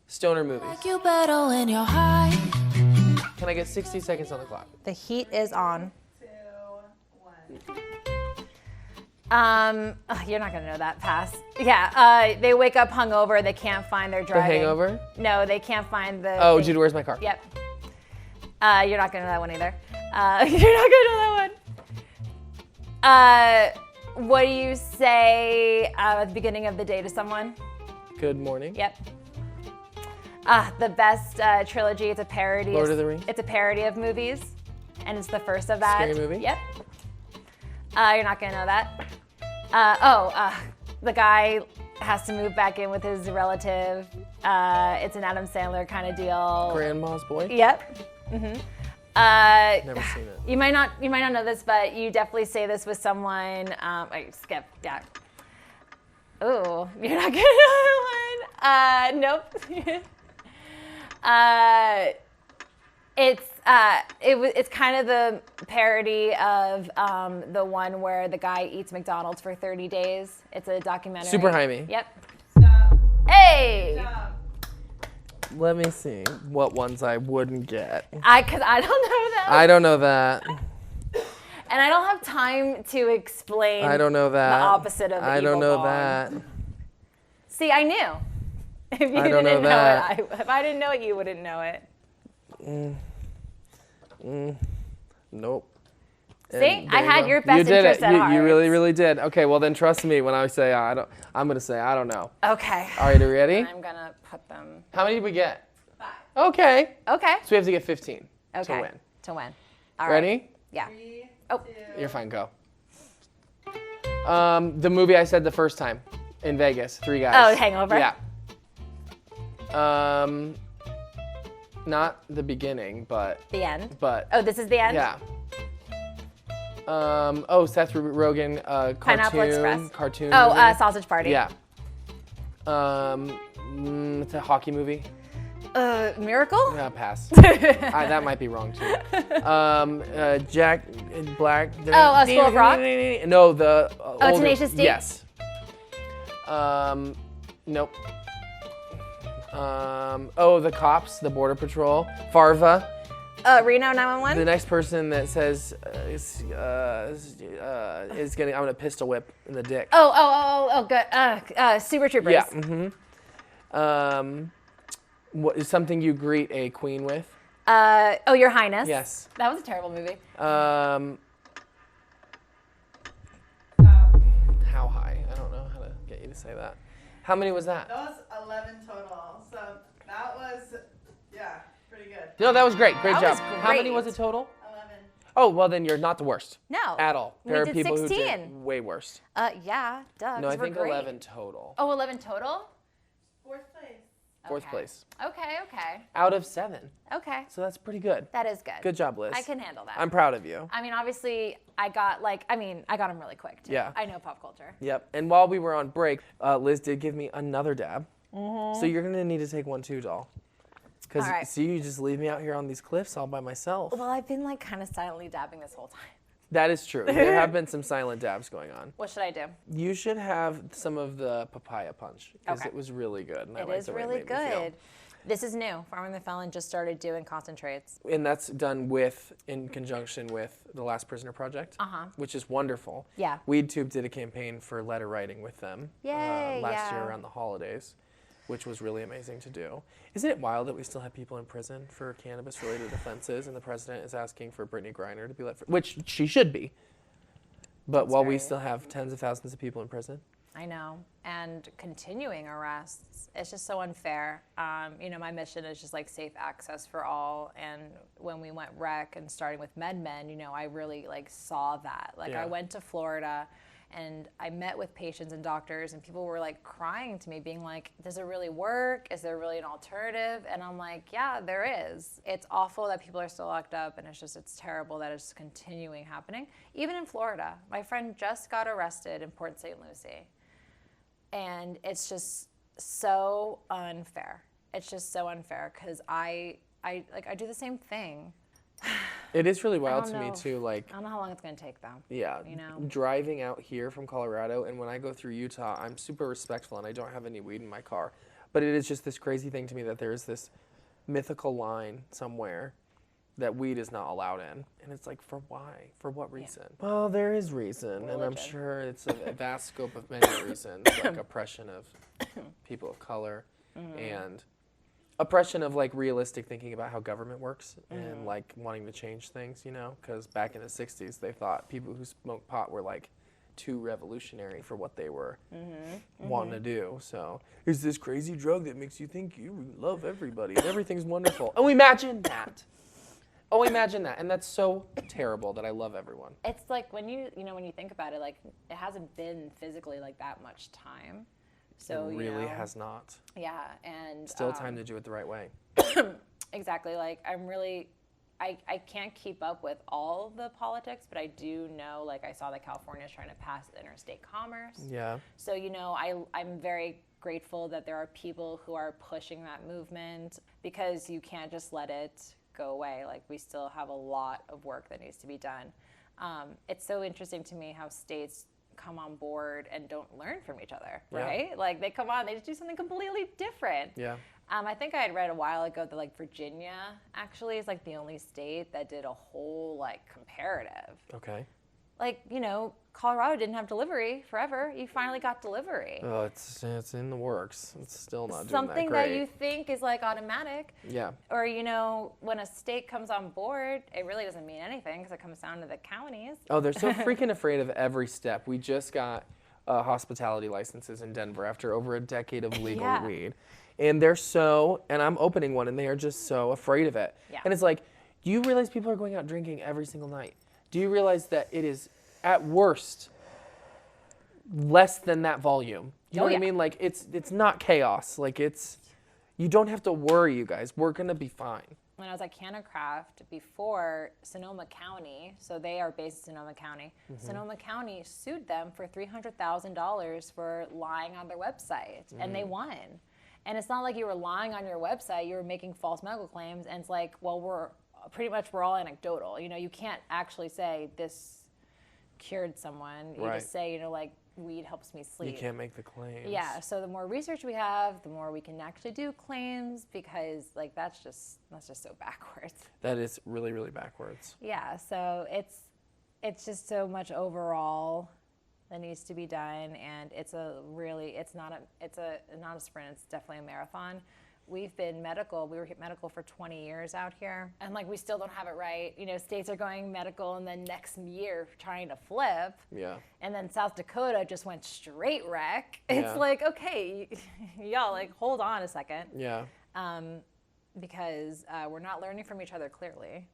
[SPEAKER 1] stoner movies.
[SPEAKER 3] Like you better when you're high.
[SPEAKER 1] Can I get 60 seconds on the clock?
[SPEAKER 2] The heat is on.
[SPEAKER 5] 2, 1.
[SPEAKER 2] You're not gonna know that. Pass. Yeah. They wake up hungover. They can't find their driving.
[SPEAKER 1] The Hangover?
[SPEAKER 2] No, they can't find the.
[SPEAKER 1] Oh, Judy, where's my car?
[SPEAKER 2] Yep. You're not gonna know that one either. You're not gonna know that one. What do you say at the beginning of the day to someone?
[SPEAKER 1] Good morning.
[SPEAKER 2] Yep. The best trilogy. It's a parody.
[SPEAKER 1] Lord of the Rings?
[SPEAKER 2] It's a parody of movies, and it's the first of that.
[SPEAKER 1] Scary movie?
[SPEAKER 2] Yep. You're not gonna know that. The guy has to move back in with his relative. It's an Adam Sandler kind of deal.
[SPEAKER 1] Grandma's Boy?
[SPEAKER 2] Yep. Mm-hmm.
[SPEAKER 1] Never seen it.
[SPEAKER 2] You might not know this, but you definitely say this with someone. I skip. Yeah. Ooh, you're not gonna know that one. Nope. It's kind of the parody of the one where the guy eats McDonald's for 30 days. It's a documentary.
[SPEAKER 1] Super Jaime.
[SPEAKER 2] Yep.
[SPEAKER 5] Stop.
[SPEAKER 2] Hey.
[SPEAKER 5] Stop.
[SPEAKER 1] Let me see what ones I wouldn't get.
[SPEAKER 2] Cause I don't know that.
[SPEAKER 1] I don't know that.
[SPEAKER 2] And I don't have time to explain.
[SPEAKER 1] I don't know that.
[SPEAKER 2] The opposite of
[SPEAKER 1] I
[SPEAKER 2] evil
[SPEAKER 1] don't know
[SPEAKER 2] dog.
[SPEAKER 1] that.
[SPEAKER 2] See, I knew. If you
[SPEAKER 1] I don't
[SPEAKER 2] didn't
[SPEAKER 1] know that.
[SPEAKER 2] it, if I didn't know it, you wouldn't know it.
[SPEAKER 1] Nope.
[SPEAKER 2] See,
[SPEAKER 1] And
[SPEAKER 2] I
[SPEAKER 1] there
[SPEAKER 2] had
[SPEAKER 1] go.
[SPEAKER 2] your best
[SPEAKER 1] You did
[SPEAKER 2] interest
[SPEAKER 1] it.
[SPEAKER 2] at heart.
[SPEAKER 1] You really, really did. Okay, well then trust me when I say I don't. I'm gonna say I don't know.
[SPEAKER 2] Okay.
[SPEAKER 1] All right, are you ready?
[SPEAKER 2] I'm gonna put them.
[SPEAKER 1] How many did we get?
[SPEAKER 5] 5.
[SPEAKER 1] Okay.
[SPEAKER 2] Okay.
[SPEAKER 1] So we have to get 15
[SPEAKER 2] Okay.
[SPEAKER 1] to win.
[SPEAKER 2] To win. All right.
[SPEAKER 1] Ready?
[SPEAKER 2] Yeah.
[SPEAKER 5] 3,
[SPEAKER 2] Oh.
[SPEAKER 5] 2.
[SPEAKER 1] You're fine. Go. The movie I said the first time in Vegas. 3 guys.
[SPEAKER 2] Oh, Hangover?
[SPEAKER 1] Yeah. Not the beginning, but
[SPEAKER 2] The end.
[SPEAKER 1] but
[SPEAKER 2] Oh, this is the end.
[SPEAKER 1] yeah. Seth Rogen,
[SPEAKER 2] Pineapple Express.
[SPEAKER 1] cartoon.
[SPEAKER 2] Oh,
[SPEAKER 1] movie.
[SPEAKER 2] Sausage Party.
[SPEAKER 1] Yeah. It's a hockey movie.
[SPEAKER 2] Miracle.
[SPEAKER 1] Yeah, pass. That might be wrong too. Jack Black.
[SPEAKER 2] Oh, School of Rock?
[SPEAKER 1] No, the. Older,
[SPEAKER 2] Tenacious D?
[SPEAKER 1] Yes. Nope. The cops, the border patrol, Farva.
[SPEAKER 2] Reno
[SPEAKER 1] The
[SPEAKER 2] 911.
[SPEAKER 1] next person that says is getting. I'm gonna pistol whip in the dick.
[SPEAKER 2] Oh, good. Super Troopers.
[SPEAKER 1] Yeah. Mm-hmm. What is something you greet a queen with?
[SPEAKER 2] Your Highness.
[SPEAKER 1] Yes.
[SPEAKER 2] That was a terrible movie.
[SPEAKER 1] How high? I don't know how to get you to say that. How many was that?
[SPEAKER 5] That was 11 total. So that was, yeah, pretty good.
[SPEAKER 1] No, that was great. Great
[SPEAKER 2] That
[SPEAKER 1] job.
[SPEAKER 2] was
[SPEAKER 1] How many
[SPEAKER 2] great.
[SPEAKER 1] was it total?
[SPEAKER 5] 11.
[SPEAKER 1] Oh, well then you're not the worst.
[SPEAKER 2] No.
[SPEAKER 1] At all.
[SPEAKER 2] We
[SPEAKER 1] There are
[SPEAKER 2] did
[SPEAKER 1] people who
[SPEAKER 2] 16.
[SPEAKER 1] did way worse.
[SPEAKER 2] Yeah, duh.
[SPEAKER 1] No, I
[SPEAKER 2] 'cause we're
[SPEAKER 1] think
[SPEAKER 2] great.
[SPEAKER 1] 11 total.
[SPEAKER 2] Oh, 11 total?
[SPEAKER 5] 4th place.
[SPEAKER 1] Fourth
[SPEAKER 2] Okay.
[SPEAKER 1] place.
[SPEAKER 2] Okay.
[SPEAKER 1] Out of 7.
[SPEAKER 2] Okay.
[SPEAKER 1] So that's pretty good.
[SPEAKER 2] That is good.
[SPEAKER 1] Good job, Liz.
[SPEAKER 2] I can handle that.
[SPEAKER 1] I'm proud of you.
[SPEAKER 2] I mean, obviously, I got them really quick, too.
[SPEAKER 1] Yeah.
[SPEAKER 2] I know pop culture.
[SPEAKER 1] Yep. And while we were on break, Liz did give me another dab. So you're going to need to take one too, doll. Because,
[SPEAKER 2] All right.
[SPEAKER 1] see, you just leave me out here on these cliffs all by myself.
[SPEAKER 2] Well, I've been like kind of silently dabbing this whole time.
[SPEAKER 1] That is true. There have been some silent dabs going on.
[SPEAKER 2] What should I do?
[SPEAKER 1] You should have some of the papaya punch because
[SPEAKER 2] Okay.
[SPEAKER 1] it was really good. And I
[SPEAKER 2] It
[SPEAKER 1] liked
[SPEAKER 2] is
[SPEAKER 1] the way
[SPEAKER 2] really
[SPEAKER 1] it made me feel.
[SPEAKER 2] good. This is new. Farming the Felon just started doing concentrates.
[SPEAKER 1] And that's done in conjunction with the Last Prisoner Project, which is wonderful.
[SPEAKER 2] Yeah.
[SPEAKER 1] WeedTube did a campaign for letter writing with them
[SPEAKER 2] Yay,
[SPEAKER 1] last year
[SPEAKER 2] yeah.
[SPEAKER 1] around the holidays, which was really amazing to do. Isn't it wild that we still have people in prison for cannabis-related offenses, and the president is asking for Brittany Griner to be let free, which she should be. But while we
[SPEAKER 2] very-
[SPEAKER 1] still have tens of thousands of people in prison.
[SPEAKER 2] I know. And continuing arrests. It's just so unfair. My mission is just like safe access for all. And when we went rec and starting with MedMen, I really like saw that. Like
[SPEAKER 1] Yeah.
[SPEAKER 2] I went to Florida and I met with patients and doctors and people were like crying to me being like, does it really work? Is there really an alternative? And I'm like, yeah, there is. It's awful that people are still locked up and it's terrible that it's continuing happening. Even in Florida, my friend just got arrested in Port St. Lucie. And it's just so unfair. It's just so unfair because I do the same thing.
[SPEAKER 1] It is really wild
[SPEAKER 2] don't
[SPEAKER 1] to me
[SPEAKER 2] know.
[SPEAKER 1] too, like,
[SPEAKER 2] I don't know how long it's going to take though.
[SPEAKER 1] yeah,
[SPEAKER 2] You know?
[SPEAKER 1] driving out here from Colorado, and when I go through Utah, I'm super respectful and I don't have any weed in my car. But it is just this crazy thing to me that there is this mythical line somewhere that weed is not allowed in. And it's like, for why? For what reason? Well, there is reason, and I'm
[SPEAKER 2] Religion.
[SPEAKER 1] sure it's a vast scope of many reasons, like oppression of people of color and oppression of like realistic thinking about how government works and like wanting to change things, because back in the 60s they thought people who smoked pot were like too revolutionary for what they were wanting to do. So here's this crazy drug that makes you think you love everybody and everything's wonderful. Oh, imagine that. Oh, imagine that. And that's so terrible that I love everyone.
[SPEAKER 2] It's like when you think about it, like it hasn't been physically like that much time. So
[SPEAKER 1] It really has not.
[SPEAKER 2] Yeah, and
[SPEAKER 1] Still time to do it the right way.
[SPEAKER 2] exactly. Like I can't keep up with all the politics, but I do know, like I saw that California is trying to pass interstate commerce.
[SPEAKER 1] Yeah.
[SPEAKER 2] So, I'm very grateful that there are people who are pushing that movement because you can't just let it go away. Like we still have a lot of work that needs to be done. It's so interesting to me how states come on board and don't learn from each other, right? Like they come on, they just do something completely different.
[SPEAKER 1] Yeah.
[SPEAKER 2] I think I had read a while ago that like Virginia actually is like the only state that did a whole like comparative.
[SPEAKER 1] Okay.
[SPEAKER 2] Like, Colorado didn't have delivery forever. You finally got delivery.
[SPEAKER 1] Oh, it's in the works. It's still not
[SPEAKER 2] Something
[SPEAKER 1] doing that
[SPEAKER 2] that
[SPEAKER 1] great.
[SPEAKER 2] you think is like automatic.
[SPEAKER 1] Yeah.
[SPEAKER 2] Or, when a state comes on board, it really doesn't mean anything because it comes down to the counties.
[SPEAKER 1] Oh, they're so freaking afraid of every step. We just got hospitality licenses in Denver after over a decade of legal weed. And and I'm opening one, and they are just so afraid of it.
[SPEAKER 2] Yeah.
[SPEAKER 1] And it's like, do you realize people are going out drinking every single night? Do you realize that it is, at worst, less than that volume? You know what I mean? Like, it's not chaos. Like, you don't have to worry, you guys. We're going to be fine.
[SPEAKER 2] When I was at Cannacraft before, Sonoma County, so they are based in Sonoma County, Sonoma County sued them for $300,000 for lying on their website, and they won. And it's not like you were lying on your website, you were making false medical claims, and it's like, well, we're all anecdotal. You can't actually say this cured someone. You just say, like, weed helps me sleep.
[SPEAKER 1] You can't make the claims.
[SPEAKER 2] Yeah, so the more research we have, the more we can actually do claims because like that's just so backwards.
[SPEAKER 1] That is really, really backwards.
[SPEAKER 2] Yeah, so it's just so much overall that needs to be done, and it's not a sprint, it's definitely a marathon. We've been medical. We were medical for 20 years out here, and like we still don't have it right. States are going medical, and then next year trying to flip.
[SPEAKER 1] Yeah.
[SPEAKER 2] And then South Dakota just went straight rec.
[SPEAKER 1] Yeah.
[SPEAKER 2] It's like, okay, y'all, like hold on a second.
[SPEAKER 1] Yeah.
[SPEAKER 2] Because we're not learning from each other clearly.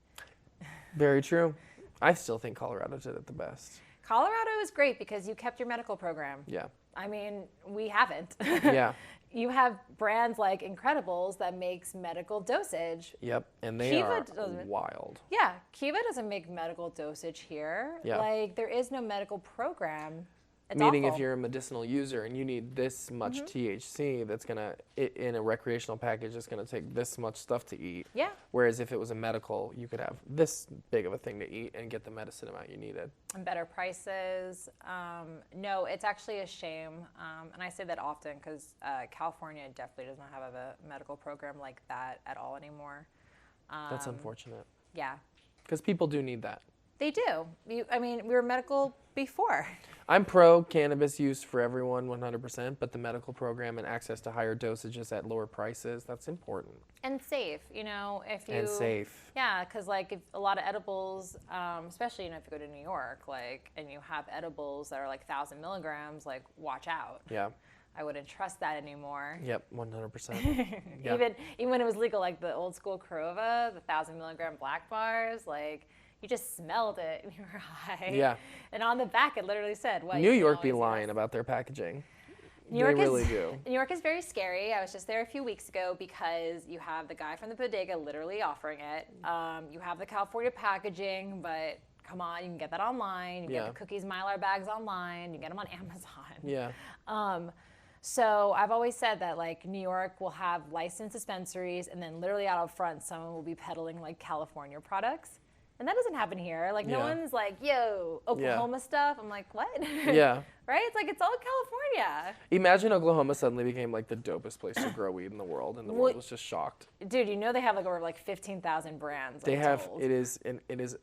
[SPEAKER 1] Very true. I still think Colorado did it the best.
[SPEAKER 2] Colorado is great because you kept your medical program.
[SPEAKER 1] Yeah.
[SPEAKER 2] I mean, we haven't.
[SPEAKER 1] Yeah.
[SPEAKER 2] you have brands like Incredibles that makes medical dosage.
[SPEAKER 1] Yep, and they
[SPEAKER 2] Kiva
[SPEAKER 1] are
[SPEAKER 2] doesn't.
[SPEAKER 1] wild.
[SPEAKER 2] Yeah, Kiva doesn't make medical dosage here.
[SPEAKER 1] Yeah.
[SPEAKER 2] Like, there is no medical program. It's
[SPEAKER 1] Meaning
[SPEAKER 2] awful.
[SPEAKER 1] if you're a medicinal user and you need this much THC, that's gonna, in a recreational package, it's gonna take this much stuff to eat.
[SPEAKER 2] Yeah.
[SPEAKER 1] Whereas if it was a medical, you could have this big of a thing to eat and get the medicine amount you needed.
[SPEAKER 2] And better prices. No, it's actually a shame. And I say that often because California definitely does not have a medical program like that at all anymore.
[SPEAKER 1] That's unfortunate.
[SPEAKER 2] Yeah,
[SPEAKER 1] Because people do need that.
[SPEAKER 2] they do. I mean, we were medical before.
[SPEAKER 1] I'm pro cannabis use for everyone 100%, but the medical program and access to higher dosages at lower prices, that's important.
[SPEAKER 2] And safe, you know, if you...
[SPEAKER 1] And safe.
[SPEAKER 2] Yeah, because like if a lot of edibles, especially, you know, if you go to New York, like, and you have edibles that are like 1,000 milligrams, like, watch out.
[SPEAKER 1] Yeah.
[SPEAKER 2] I wouldn't trust that anymore.
[SPEAKER 1] Yep, 100%. Yeah.
[SPEAKER 2] Even when it was legal, like the old school Corova, the 1,000 milligram black bars, like, you just smelled it and you were high.
[SPEAKER 1] Yeah.
[SPEAKER 2] And on the back, it literally said, "What?"
[SPEAKER 1] New York be lying about their packaging. They really do.
[SPEAKER 2] New York is very scary. I was just there a few weeks ago because you have the guy from the bodega literally offering it. You have the California packaging, but come on, you can get that online. You can get the cookies Mylar bags online. You can get them on Amazon.
[SPEAKER 1] Yeah.
[SPEAKER 2] So I've always said that like New York will have licensed dispensaries, and then literally out up front, someone will be peddling like California products. And that doesn't happen here. Like, no one's like, yo, Oklahoma stuff. I'm like, what?
[SPEAKER 1] Yeah.
[SPEAKER 2] Right? It's like, it's all California.
[SPEAKER 1] Imagine Oklahoma suddenly became like the dopest place to grow weed in the world, and the world was just shocked.
[SPEAKER 2] Dude, you know they have like over like 15,000 brands.
[SPEAKER 1] They have, it is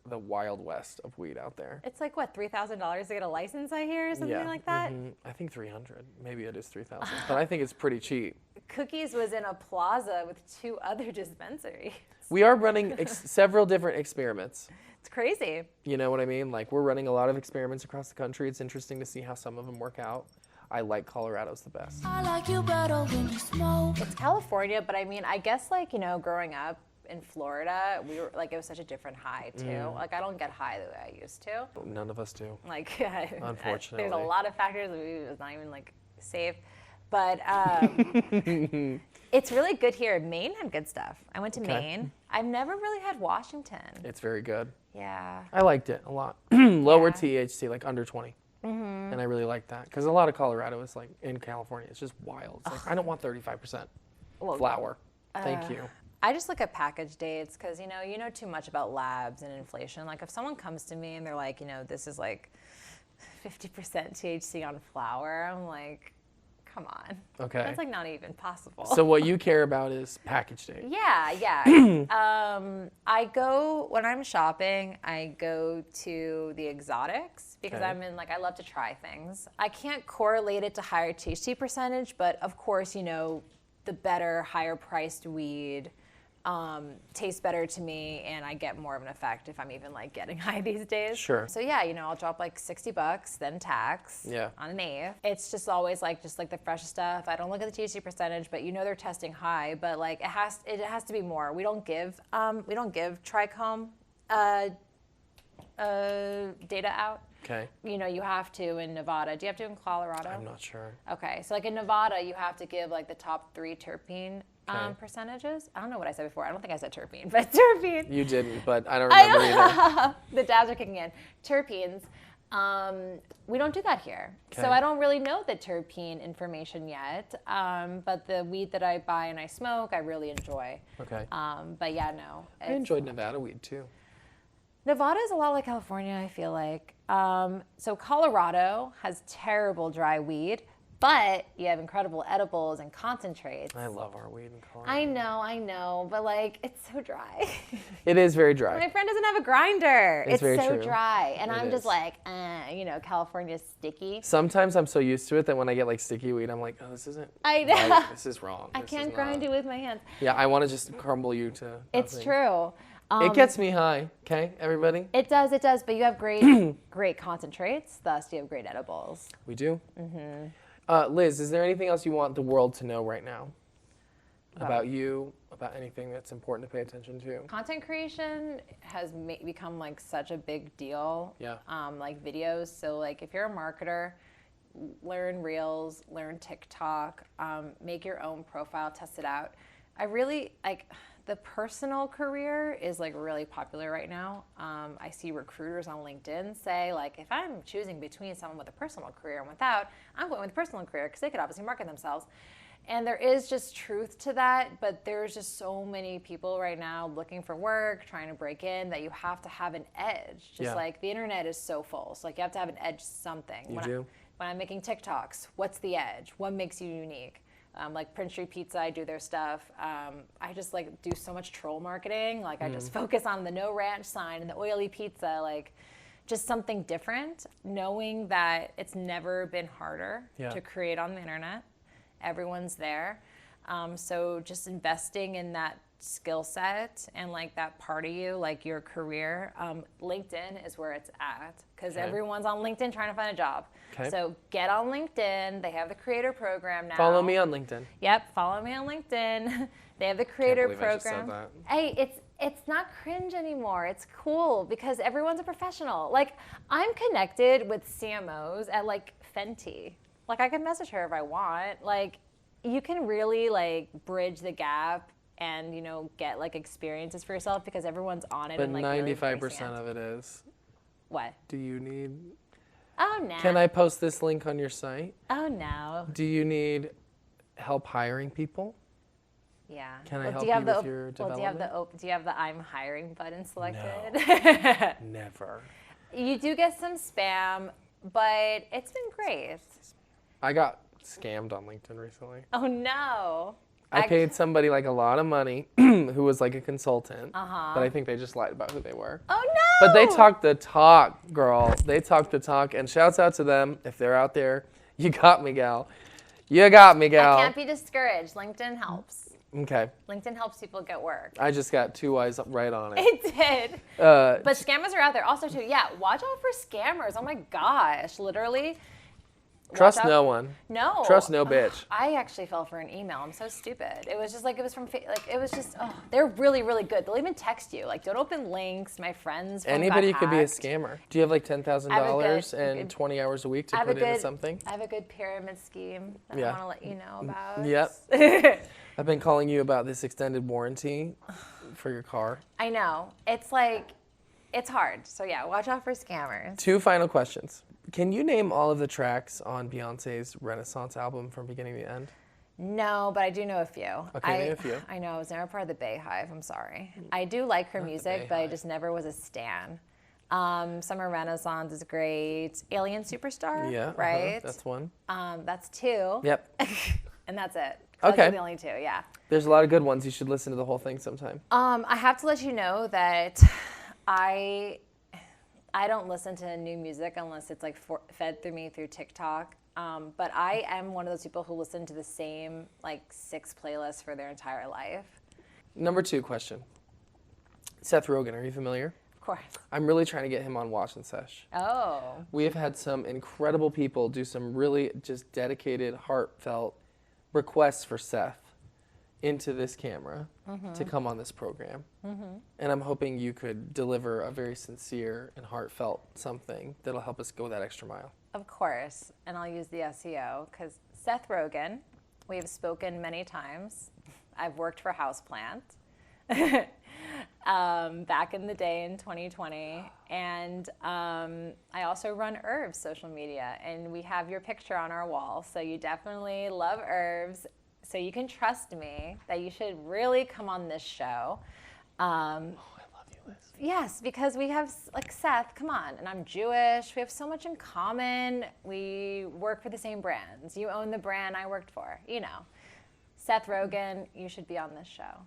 [SPEAKER 1] the Wild West of weed out there.
[SPEAKER 2] It's like, what, $3,000 to get a license, I hear, or something like that?
[SPEAKER 1] I think 300. Maybe it is 3,000. But I think it's pretty cheap.
[SPEAKER 2] Cookies was in a plaza with 2 other dispensaries.
[SPEAKER 1] We are running several different experiments.
[SPEAKER 2] It's crazy.
[SPEAKER 1] You know what I mean? Like, we're running a lot of experiments across the country. It's interesting to see how some of them work out. I like Colorado's the best.
[SPEAKER 3] I like you better when you smoke.
[SPEAKER 2] It's California, but I mean, I guess like, you know, growing up in Florida, we were like, it was such a different high too. Like, I don't get high the way I used to.
[SPEAKER 1] None of us do.
[SPEAKER 2] Like,
[SPEAKER 1] Unfortunately.
[SPEAKER 2] there's a lot of factors that it was not even like safe. But it's really good here. Maine had good stuff. I went to Maine. I've never really had Washington.
[SPEAKER 1] It's very good.
[SPEAKER 2] Yeah.
[SPEAKER 1] I liked it a lot. Lower THC, like under 20. And I really like that. Because a lot of Colorado is like, in California, it's just wild. It's like, I don't want 35% flour. Thank you.
[SPEAKER 2] I just look at package dates because, you know too much about labs and inflation. Like, if someone comes to me and they're like, you know, this is like 50% THC on flour, I'm like, come on.
[SPEAKER 1] Okay.
[SPEAKER 2] That's like not even possible.
[SPEAKER 1] So what you care about is package date.
[SPEAKER 2] Yeah. I go, when I'm shopping, I go to the exotics because I love to try things. I can't correlate it to higher THC percentage, but of course, you know, the better, higher priced weed tastes better to me, and I get more of an effect if I'm even like getting high these days. Sure. So yeah, you know, I'll drop like $60, then tax on an eighth. It's just always like the freshest stuff. I don't look at the THC percentage, but you know they're testing high, but like it has to be more. We don't give trichome data out.
[SPEAKER 1] Okay.
[SPEAKER 2] You know, you have to in Nevada. Do you have to in Colorado?
[SPEAKER 1] I'm not sure.
[SPEAKER 2] Okay, so like in Nevada, you have to give like the top 3 terpene percentages. I don't know what I said before. I don't think I said terpene, but terpene.
[SPEAKER 1] You didn't, but I don't remember either.
[SPEAKER 2] The dabs are kicking in. Terpenes. We don't do that here.
[SPEAKER 1] Okay.
[SPEAKER 2] So I don't really know the terpene information yet. But the weed that I buy and I smoke, I really enjoy.
[SPEAKER 1] Okay.
[SPEAKER 2] But yeah, no.
[SPEAKER 1] I enjoyed Nevada weed too.
[SPEAKER 2] Nevada is a lot like California, I feel like. So Colorado has terrible dry weed, but you have incredible edibles and concentrates.
[SPEAKER 1] I love our weed in Colorado.
[SPEAKER 2] I know, but like, it's so dry.
[SPEAKER 1] It is very dry.
[SPEAKER 2] My friend doesn't have a grinder. It's
[SPEAKER 1] very
[SPEAKER 2] so
[SPEAKER 1] true.
[SPEAKER 2] dry. And
[SPEAKER 1] It
[SPEAKER 2] I'm just
[SPEAKER 1] is.
[SPEAKER 2] like, you know, California's sticky.
[SPEAKER 1] Sometimes I'm so used to it that when I get like sticky weed, I'm like, oh, this isn't
[SPEAKER 2] I know.
[SPEAKER 1] right. This is wrong.
[SPEAKER 2] I can't grind it with my hands.
[SPEAKER 1] Yeah, I want to just crumble you to
[SPEAKER 2] It's
[SPEAKER 1] nothing.
[SPEAKER 2] true.
[SPEAKER 1] It gets me high, okay, everybody?
[SPEAKER 2] It does, but you have great concentrates, thus you have great edibles.
[SPEAKER 1] We do? Mm-hmm. Liz, is there anything else you want the world to know right now? About you, about anything that's important to pay attention to?
[SPEAKER 2] Content creation has become like such a big deal.
[SPEAKER 1] Yeah.
[SPEAKER 2] Like videos. So like if you're a marketer, learn Reels, learn TikTok, make your own profile, test it out. I really like the personal career is like really popular right now. I see recruiters on LinkedIn say like, if I'm choosing between someone with a personal career and without, I'm going with a personal career because they could obviously market themselves. And there is just truth to that, but there's just so many people right now looking for work, trying to break in, that you have to have an edge. Just like the internet is so full. So like you have to have an edge something.
[SPEAKER 1] When
[SPEAKER 2] I'm making TikToks, what's the edge? What makes you unique? Like Prince Street Pizza, I do their stuff. I just like do so much troll marketing. Like I just focus on the no ranch sign and the oily pizza, like just something different, knowing that it's never been harder to create on the internet. Everyone's there. So just investing in that skill set and like that part of you, like your career. LinkedIn is where it's at because everyone's on LinkedIn trying to find a job. So get on LinkedIn. They have the creator program now.
[SPEAKER 1] Follow me on LinkedIn.
[SPEAKER 2] Yep, follow me on LinkedIn. They have the creator
[SPEAKER 1] Can't believe
[SPEAKER 2] program.
[SPEAKER 1] I just said that.
[SPEAKER 2] Hey, it's not cringe anymore. It's cool because everyone's a professional. Like I'm connected with CMOs at like Fenty. Like I can message her if I want. Like you can really like bridge the gap and get like experiences for yourself because everyone's on it.
[SPEAKER 1] But
[SPEAKER 2] and like
[SPEAKER 1] 95% of it is.
[SPEAKER 2] What?
[SPEAKER 1] Do you need?
[SPEAKER 2] Oh no.
[SPEAKER 1] Can I post this link on your site?
[SPEAKER 2] Oh no.
[SPEAKER 1] Do you need help hiring people?
[SPEAKER 2] Yeah.
[SPEAKER 1] Can I help you with your development?
[SPEAKER 2] Do you have the I'm hiring button selected?
[SPEAKER 1] No. Never.
[SPEAKER 2] You do get some spam, but it's been great.
[SPEAKER 1] I got scammed on LinkedIn recently.
[SPEAKER 2] Oh no.
[SPEAKER 1] I paid somebody like a lot of money who was like a consultant, but I think they just lied about who they were.
[SPEAKER 2] Oh no!
[SPEAKER 1] But they talked the talk, girl. They talked the talk, and shouts out to them if they're out there. You got me, gal. You got me, gal.
[SPEAKER 2] I can't be discouraged. LinkedIn helps.
[SPEAKER 1] Okay.
[SPEAKER 2] LinkedIn helps people get work.
[SPEAKER 1] I just got 2 eyes right on it.
[SPEAKER 2] It did. But scammers are out there also too. Yeah, watch out for scammers. Oh my gosh, literally.
[SPEAKER 1] Trust no one.
[SPEAKER 2] No.
[SPEAKER 1] Trust no bitch.
[SPEAKER 2] I actually fell for an email. I'm so stupid. It was just like, it was from, it was just, they're really, really good. They'll even text you. Like, don't open links. My friends
[SPEAKER 1] Anybody could be a
[SPEAKER 2] hacked.
[SPEAKER 1] scammer. Do you have like $10,000 and 20 hours a week to put into something?
[SPEAKER 2] I have a good pyramid scheme that I want to let you know about.
[SPEAKER 1] Yep. I've been calling you about this extended warranty for your car.
[SPEAKER 2] I know. It's like, it's hard. So yeah, watch out for scammers.
[SPEAKER 1] 2 final questions. Can you name all of the tracks on Beyonce's Renaissance album from beginning to end?
[SPEAKER 2] No, but I do know a few.
[SPEAKER 1] Okay, name a few.
[SPEAKER 2] I know, I was never part of the Bay Hive, I'm sorry. I do like her music, but I just never was a stan. Summer Renaissance is great. Alien Superstar,
[SPEAKER 1] Yeah,
[SPEAKER 2] right?
[SPEAKER 1] That's one.
[SPEAKER 2] That's 2.
[SPEAKER 1] Yep.
[SPEAKER 2] And that's it.
[SPEAKER 1] Okay.
[SPEAKER 2] Those are the only 2, yeah.
[SPEAKER 1] There's a lot of good ones. You should listen to the whole thing sometime.
[SPEAKER 2] I have to let you know that I don't listen to new music unless it's like fed through me through TikTok. But I am one of those people who listen to the same like 6 playlists for their entire life.
[SPEAKER 1] Number 2 question. Seth Rogen, are you familiar?
[SPEAKER 2] Of course.
[SPEAKER 1] I'm really trying to get him on Watch and Sesh.
[SPEAKER 2] Oh.
[SPEAKER 1] We have had some incredible people do some really just dedicated, heartfelt requests for Seth into this camera to come on this program. And I'm hoping you could deliver a very sincere and heartfelt something that'll help us go that extra mile.
[SPEAKER 2] Of course, and I'll use the SEO because Seth Rogen, we have spoken many times. I've worked for Houseplant back in the day in 2020, and I also run Herbs social media, and we have your picture on our wall, so you definitely love Herbs. So you can trust me that you should really come on this show.
[SPEAKER 1] I love you, Liz.
[SPEAKER 2] Yes, because we have, like Seth, come on, and I'm Jewish. We have so much in common. We work for the same brands. You own the brand I worked for, Seth Rogen, you should be on this show.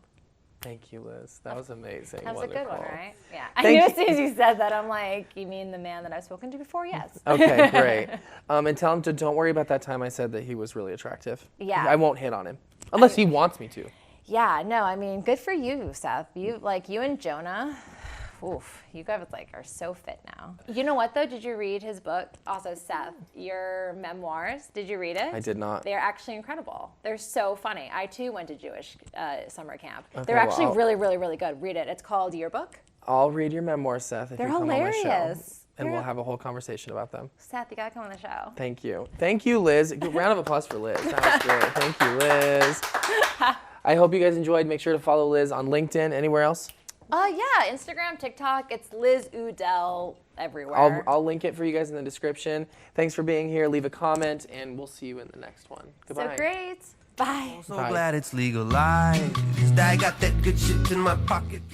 [SPEAKER 1] Thank you, Liz. That was amazing.
[SPEAKER 2] That was
[SPEAKER 1] Wonderful.
[SPEAKER 2] a good one, right? Yeah. I knew as soon as you said that, I'm like, you mean the man that I've spoken to before? Yes.
[SPEAKER 1] Okay, great. And tell him to don't worry about that time I said that he was really attractive.
[SPEAKER 2] Yeah.
[SPEAKER 1] I won't hit on him. Unless he wants me to.
[SPEAKER 2] Yeah, no, I mean, good for you, Seth. You and Jonah, oof, you guys are so fit now. You know what though? Did you read his book? Also, Seth, your memoirs. Did you read it?
[SPEAKER 1] I did not.
[SPEAKER 2] They're actually incredible. They're so funny. I too went to Jewish summer camp.
[SPEAKER 1] Okay,
[SPEAKER 2] They're actually
[SPEAKER 1] well,
[SPEAKER 2] really, really, really good. Read it. It's called Your Book.
[SPEAKER 1] I'll read your memoirs, Seth, if
[SPEAKER 2] They're
[SPEAKER 1] you come on my show.
[SPEAKER 2] hilarious.
[SPEAKER 1] and we'll have a whole conversation about them.
[SPEAKER 2] Seth, you gotta come on the show.
[SPEAKER 1] Thank you. Thank you, Liz. A round of applause for Liz. That was great. Thank you, Liz. I hope you guys enjoyed. Make sure to follow Liz on LinkedIn. Anywhere else?
[SPEAKER 2] Yeah, Instagram, TikTok, it's Liz Udell everywhere.
[SPEAKER 1] I'll link it for you guys in the description. Thanks for being here. Leave a comment, and we'll see you in the next one. Goodbye.
[SPEAKER 2] So great. Bye.
[SPEAKER 6] So
[SPEAKER 1] Bye.
[SPEAKER 6] glad it's legalized. I got that good shit in my pocket.